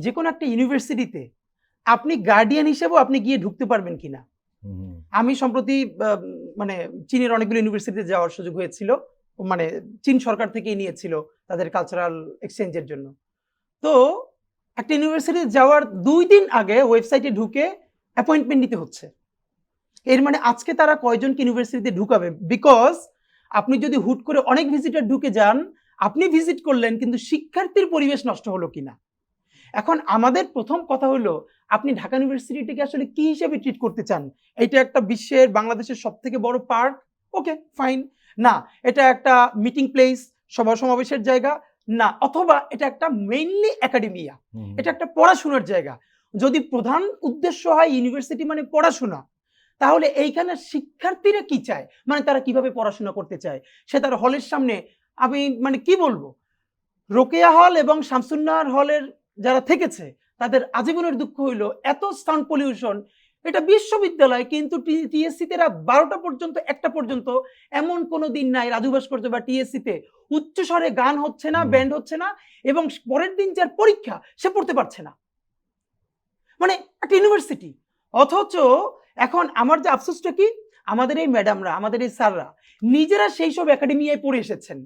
যে কোনো একটা ইউনিভার্সিটিতে আপনি গার্ডিয়ান হিসেবেও আপনি গিয়ে ঢুকতে পারবেন কিনা। আমি সম্প্রতি মানে চীনের অনেকগুলো ইউনিভার্সিটিতে যাওয়ার সুযোগ হয়েছিল, মানে চীন সরকার থেকেই নিয়েছিল তাদের কালচারাল এক্সচেঞ্জের জন্য। তো একটা ইউনিভার্সিটিতে যাওয়ার 2 দিন আগে ওয়েবসাইটে ঢুকে অ্যাপয়েন্টমেন্ট নিতে হচ্ছে। এর মানে আজকে তারা কয়জনকে ইউনিভার্সিটিতে ঢুকাবে, বিকজ আপনি যদি হুট করে অনেক ভিজিটার ঢুকে যান, আপনি ভিজিট করলেন কিন্তু শিক্ষার্থীর পরিবেশ নষ্ট হলো কিনা। এখন আমাদের প্রথম কথা হলো, আপনি ঢাকা ইউনিভার্সিটিকে আসলে কি হিসেবে ট্রিট করতে চান? এটা একটা বিশ্বের বাংলাদেশের সবথেকে বড় পার্ক, ওকে ফাইন, না এটা একটা মিটিং প্লেস, সভা সমাবেশের জায়গা, না অথবা এটা একটা মেইনলি একাডেমিয়া, এটা একটা পড়াশোনার জায়গা। যদি প্রধান উদ্দেশ্য হয় ইউনিভার্সিটি মানে পড়াশোনা, তাহলে এইখানে শিক্ষার্থীরা কি চায়, মানে তারা কিভাবে পড়াশোনা করতে চায়, সে তার হলের সামনে, আমি মানে কি বলবো, রোকেয়া হল এবং শামসুন্নাহার হলের যারা থেকেছে তাদের আজীবনের দুঃখ হইল এত সাউন্ড পলিউশন। এটা বিশ্ববিদ্যালয়, কিন্তু টিএসসিতে রাত 12টা পর্যন্ত 1টা পর্যন্ত এমন কোনো দিন নাই রাজু ভাস্কর্য বা টিএসসিতে উচ্চস্বরে গান হচ্ছে না, ব্যান্ড হচ্ছে না, এবং পরের দিন যার পরীক্ষা সে পড়তে পারছে না। মানে একটা ইউনিভার্সিটি। অথচ এখন আমার যে আফসোসটা কি, আমাদের এই ম্যাডামরা, আমাদের এই স্যাররা নিজেরা সেই সব একাডেমিয়ায় পড়ে এসেছেন।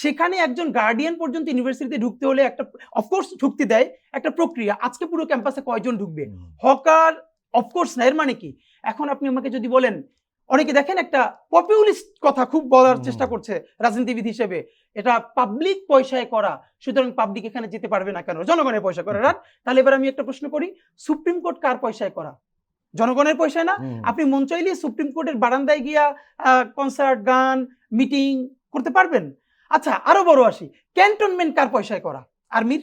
সেখানে একজন গার্ডিয়ান পর্যন্ত ইউনিভার্সিটিতে ঢুকতে হলে একটা, অফকোর্স ঢুকতে দেয়, একটা প্রক্রিয়া। আজকে পুরো ক্যাম্পাসে কয়জন ঢুকবে, হকার অফকোর্স না। এর মানে কি, এখন আপনি আমাকে যদি বলেন, অনেকে দেখেন একটা পপুলিস্ট কথা খুব বলার চেষ্টা করছে রাজনীতিবিদ হিসেবে, এটা পাবলিক পয়সায় করা, সুতরাং পাবলিক এখানে যেতে পারবে না কেন, জনগণের পয়সা করা। রাইট? তাহলে এবার আমি একটা প্রশ্ন করি, সুপ্রিম কোর্ট কার পয়সায় করা? জনগণের পয়সায় না? আপনি মন চাইলে সুপ্রিম কোর্টের বারান্দায় গিয়া কনসার্ট, গান, মিটিং করতে পারবেন। আচ্ছা আরো বড় আসি, ক্যান্টনমেন্ট কার পয়সায় করা? আর্মির,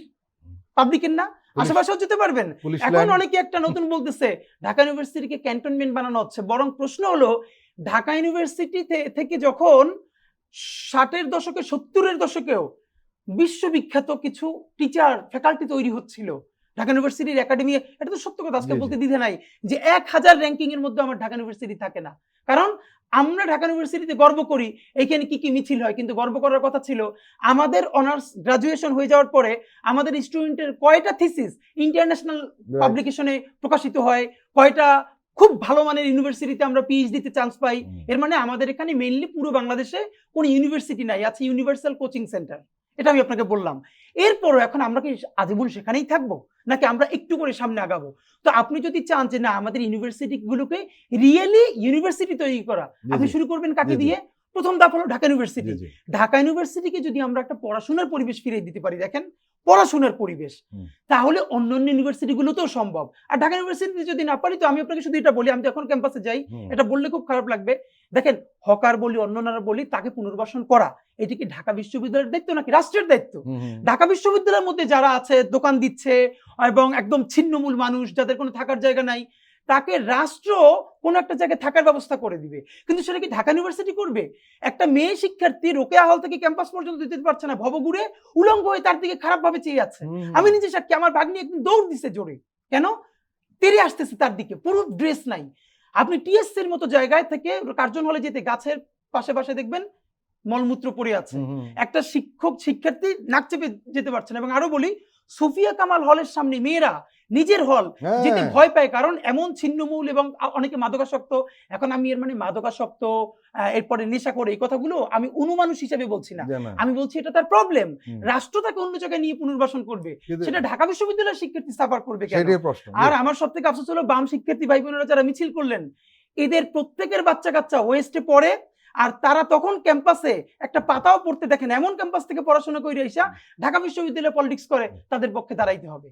পাবলিকের না? আশেপাশেও যেতে পারবেন। এখন অনেকে একটা নতুন বলতেছে ঢাকা ইউনিভার্সিটিকে ক্যান্টনমেন্ট বানানো হচ্ছে। বরং প্রশ্ন হলো, ঢাকা ইউনিভার্সিটি থেকে যখন 60-এর দশকে 70-এর দশকেও বিশ্ববিখ্যাত কিছু টিচার ফ্যাকাল্টি তৈরি হচ্ছিল ঢাকা ইউনিভার্সিটির একাডেমি, এটা তো সত্য কথা, আজকে বলতে দ্বিধা নাই যে 1000 র্যাঙ্কিং এর মধ্যে আমার ঢাকা ইউনিভার্সিটি থাকে না। কারণ আমরা ঢাকা ইউনিভার্সিটিতে গর্ব করি এইখানে কি কি মিছিল হয়, কিন্তু গর্ব করার কথা ছিল আমাদের অনার্স গ্রাজুয়েশন হয়ে যাওয়ার পরে আমাদের স্টুডেন্টের কয়টা থিসিস ইন্টারন্যাশনাল পাবলিকেশনে প্রকাশিত হয়, কয়টা খুব ভালো মানের ইউনিভার্সিটিতে আমরা পিএইচডিতে চান্স পাই। এর মানে আমাদের এখানে মেইনলি পুরো বাংলাদেশে কোনো ইউনিভার্সিটি নাই, আছে ইউনিভার্সাল কোচিং সেন্টার। এটা আমি আপনাকে বললাম। এরপরও এখন আমরা কি আজীবন সেখানেই থাকবো, নাকি আমরা একটু করে সামনে আগাবো? তো আপনি যদি চান যে না আমাদের ইউনিভার্সিটি গুলোকে রিয়েলি ইউনিভার্সিটি তৈরি করা, আপনি শুরু করবেন কাকে দিয়ে? প্রথম ধাপ হলো ঢাকা ইউনিভার্সিটি। ঢাকা ইউনিভার্সিটিকে যদি আমরা একটা পড়াশোনার পরিবেশ ফিরিয়ে দিতে পারি, দেখেন পড়াশোনার পরিবেশ, তাহলে অন্যান্য ইউনিভার্সিটি গুলোতেও সম্ভব। আর ঢাকা ইউনিভার্সিটিতে যদি না পারি, তো আমি আপনাকে শুধু এটা বলি, আমি তো এখন ক্যাম্পাসে যাই, এটা বললে খুব খারাপ লাগবে। দেখেন হকার বলি, অন্যান্যরা বলি, তাকে পুনর্বাসন করা এটি কি ঢাকা বিশ্ববিদ্যালয়ের দায়িত্ব নাকি রাষ্ট্রের দায়িত্ব? ঢাকা বিশ্ববিদ্যালয়ের মধ্যে যারা আছে দোকান দিচ্ছে এবং একদম ছিন্নমূল মানুষ, যাদের কোনো থাকার জায়গা নাই, তাকে রাষ্ট্র কোন একটা জায়গায় থাকার ব্যবস্থা করে দিবে। কিন্তু সেটা কি ঢাকা ইউনিভার্সিটি করবে? একটা মেয়ে শিক্ষার্থী রোকেয়া হল থেকে ক্যাম্পাস পর্যন্ত দিতে পারছে না, ভবঘুরে উলঙ্গ হয়ে তার দিকে খারাপ ভাবে চেয়ে আছে। আমি নিজে সাক্ষী, আমার ভাগ্নি একদিন দৌড় দিছে জোরে, কেন তেরে আসতেছে তার দিকে, পুরো ড্রেস নাই। আপনি টিএসসির মতো জায়গায় থেকে কার্জন হলে যেতে গাছের পাশে পাশে দেখবেন মলমূত্র পড়ে আছে, একটা শিক্ষক শিক্ষার্থী নাক চেপে যেতে পারছে না। এবং আরো বলি, সুফিয়া কামাল হলের সামনে মেয়েরা নিজের হল যেতে ভয় পায়, কারণ এমন ছিন্নমূল এবং অনেকে মাদকাসক্ত। এখন আমি এর মানে মাদকাসক্ত, এরপরে নেশা করে, এই কথাগুলো আমি অনুমানুষ হিসেবে বলছি না, আমি বলছি এটা তার প্রবলেম। রাষ্ট্র তাকে অন্য জায়গায় নিয়ে পুনর্বাসন করবে, সেটা ঢাকা বিশ্ববিদ্যালয়ের শিক্ষার্থী সাফার করবে কেন? আর আমার সব থেকে আফসোস হলো, বাম শিক্ষার্থী ভাই বোনেরা যারা মিছিল করলেন, এদের প্রত্যেকের বাচ্চা কাচ্চা ওয়েস্টে পড়ে, আর তারা তখন ক্যাম্পাসে একটা পাতাও পড়তে দেখেন, এমন ক্যাম্পাস থেকে পড়াশোনা করে এসে ঢাকা বিশ্ববিদ্যালয়ে পলিটিক্স করে, তাদের পক্ষে দাঁড়াইতে হবে।